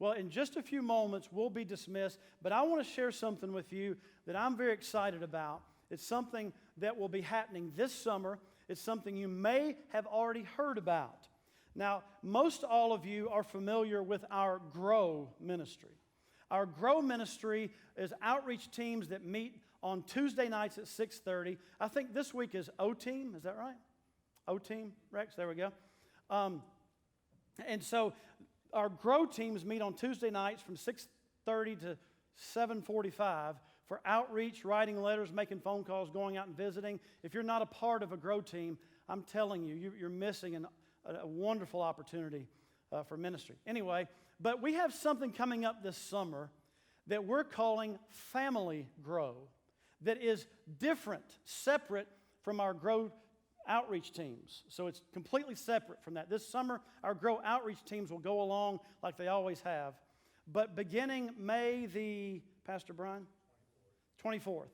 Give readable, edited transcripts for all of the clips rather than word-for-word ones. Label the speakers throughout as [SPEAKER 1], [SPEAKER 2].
[SPEAKER 1] Well, in just a few moments, we'll be dismissed, but I want to share something with you that I'm very excited about. It's something that will be happening this summer. It's something you may have already heard about. Now, most all of you are familiar with our GROW ministry. Our GROW ministry is outreach teams that meet on Tuesday nights at 6:30. I think this week is O-Team. Is that right? O-Team, Rex? There we go. And so our GROW teams meet on Tuesday nights from 6:30 to 7:45 for outreach, writing letters, making phone calls, going out and visiting. If you're not a part of a GROW team, I'm telling you, you're missing a wonderful opportunity for ministry. Anyway, but we have something coming up this summer that we're calling Family GROW that is different, separate from our GROW outreach teams. So it's completely separate from that. This summer, our GROW outreach teams will go along like they always have. But beginning May the, Pastor Brian? 24th.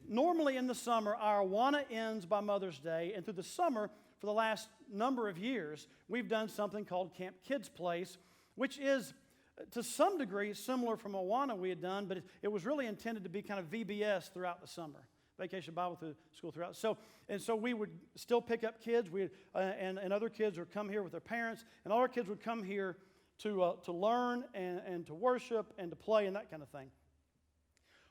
[SPEAKER 1] Normally in the summer, our Awana ends by Mother's Day, and through the summer, for the last number of years, we've done something called Camp Kids Place, which is, to some degree, similar from Awana we had done, but it was really intended to be kind of VBS throughout the summer, Vacation Bible School throughout. So we would still pick up kids, and other kids would come here with their parents, and all our kids would come here to learn and to worship and to play and that kind of thing.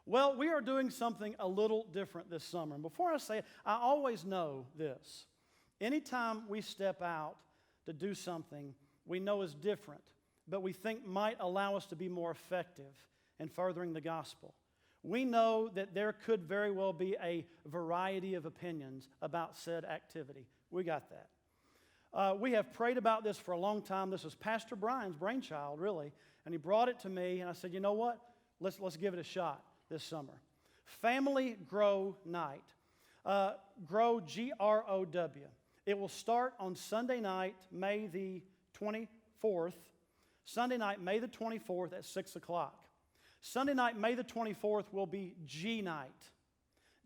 [SPEAKER 1] Well, we are doing something a little different this summer. And before I say it, I always know this. Anytime we step out to do something we know is different, but we think might allow us to be more effective in furthering the gospel, we know that there could very well be a variety of opinions about said activity. We got that. We have prayed about this for a long time. This was Pastor Brian's brainchild, really, and he brought it to me, and I said, you know what? Let's give it a shot this summer. Family GROW Night. GROW, G-R-O-W. It will start on Sunday night, May the 24th. Sunday night, May the 24th at 6 o'clock. Sunday night, May the 24th will be G night.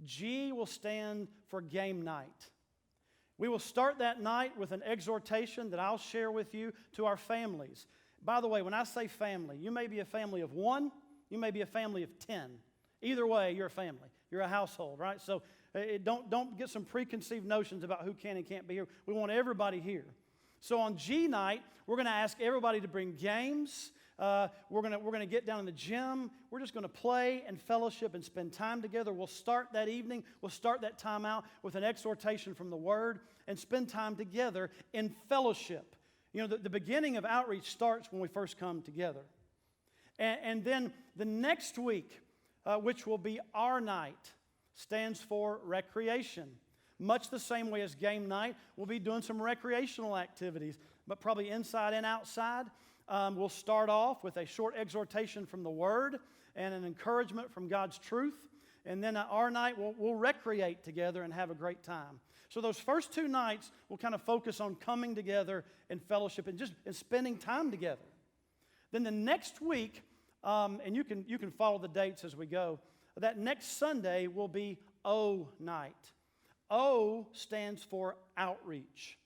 [SPEAKER 1] G will stand for game night. We will start that night with an exhortation that I'll share with you to our families. By the way, when I say family, you may be a family of 1, you may be a family of 10. Either way, you're a family. You're a household, right? So don't get some preconceived notions about who can and can't be here. We want everybody here. So on G night, we're going to ask everybody to bring games. We're going to get down in the gym. We're just going to play and fellowship and spend time together. We'll start that evening. We'll start that time out with an exhortation from the Word and spend time together in fellowship. You know, the beginning of outreach starts when we first come together. And then the next week, which will be our night, stands for recreation. Much the same way as game night, we'll be doing some recreational activities, but probably inside and outside. We'll start off with a short exhortation from the Word and an encouragement from God's truth. And then our night, we'll recreate together and have a great time. So those first 2 nights, we'll kind of focus on coming together in fellowship and just spending time together. Then the next week, and you can follow the dates as we go, that next Sunday will be O night. O stands for outreach.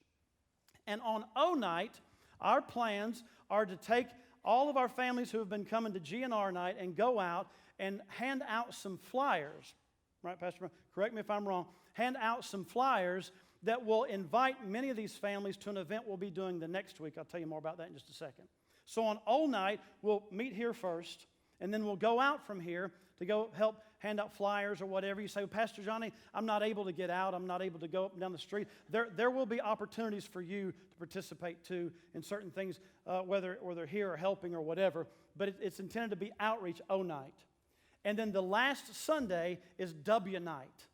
[SPEAKER 1] And on O night, our plans are to take all of our families who have been coming to GNR night and go out and hand out some flyers. Right, Pastor Brown? Correct me if I'm wrong. Hand out some flyers that will invite many of these families to an event we'll be doing the next week. I'll tell you more about that in just a second. So on O night, we'll meet here first, and then we'll go out from here to go help hand out flyers or whatever. You say, well, Pastor Johnny, I'm not able to get out. I'm not able to go up and down the street. There will be opportunities for you to participate too in certain things, whether they're here or helping or whatever. But it's intended to be outreach O night. And then the last Sunday is W night.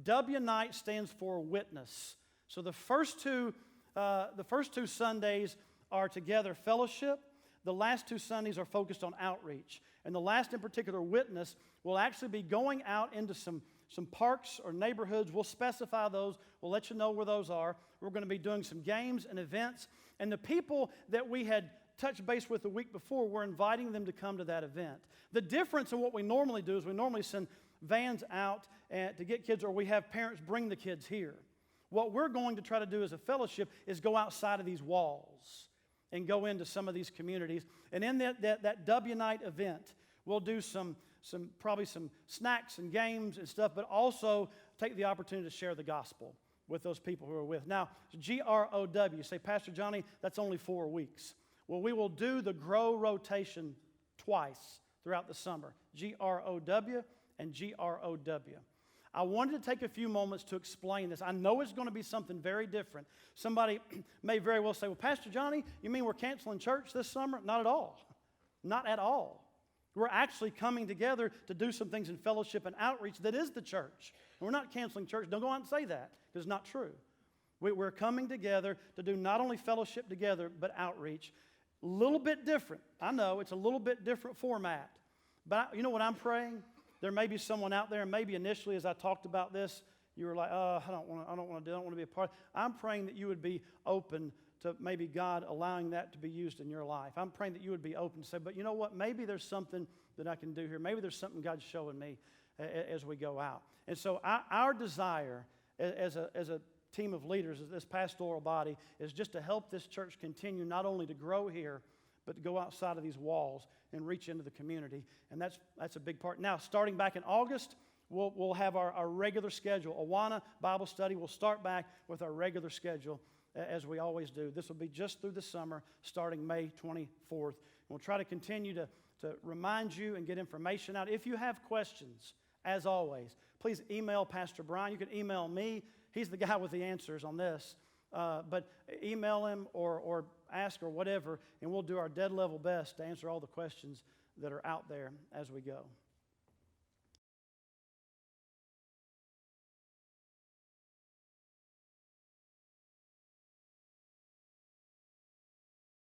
[SPEAKER 1] W night stands for witness. So the first two Sundays are together fellowship. The last 2 Sundays are focused on outreach. And the last in particular, witness, will actually be going out into some parks or neighborhoods. We'll specify those. We'll let you know where those are. We're going to be doing some games and events. And the people that we had touched base with the week before, we're inviting them to come to that event. The difference in what we normally do is we normally send vans out to get kids, or we have parents bring the kids here. What we're going to try to do as a fellowship is go outside of these walls. and go into some of these communities. And in that W night event, we'll do probably some snacks and games and stuff, but also take the opportunity to share the gospel with those people who are with. Now, GROW, say, Pastor Johnny, that's only 4 weeks. Well, we will do the GROW rotation twice throughout the summer, GROW and GROW. I wanted to take a few moments to explain this. I know it's going to be something very different. Somebody may very well say, well, Pastor Johnny, you mean we're canceling church this summer? Not at all. Not at all. We're actually coming together to do some things in fellowship and outreach that is the church. And we're not canceling church. Don't go out and say that, because it's not true. We're coming together to do not only fellowship together, but outreach. A little bit different. I know it's a little bit different format. But you know what I'm praying? There may be someone out there, and maybe initially as I talked about this, you were like, I don't want to be a part. I'm praying that you would be open to maybe God allowing that to be used in your life. I'm praying that you would be open to say, but you know what? Maybe there's something that I can do here. Maybe there's something God's showing me as we go out. And so our desire as a team of leaders, as this pastoral body, is just to help this church continue not only to grow here, but to go outside of these walls and reach into the community. And that's a big part. Now, starting back in August, we'll have our regular schedule. Awana Bible study will start back with our regular schedule as we always do. This will be just through the summer, starting May 24th. We'll try to continue to remind you and get information out. If you have questions, as always, please email Pastor Brian. You can email me. He's the guy with the answers on this. But email him or ask or whatever, and we'll do our dead level best to answer all the questions that are out there as we go.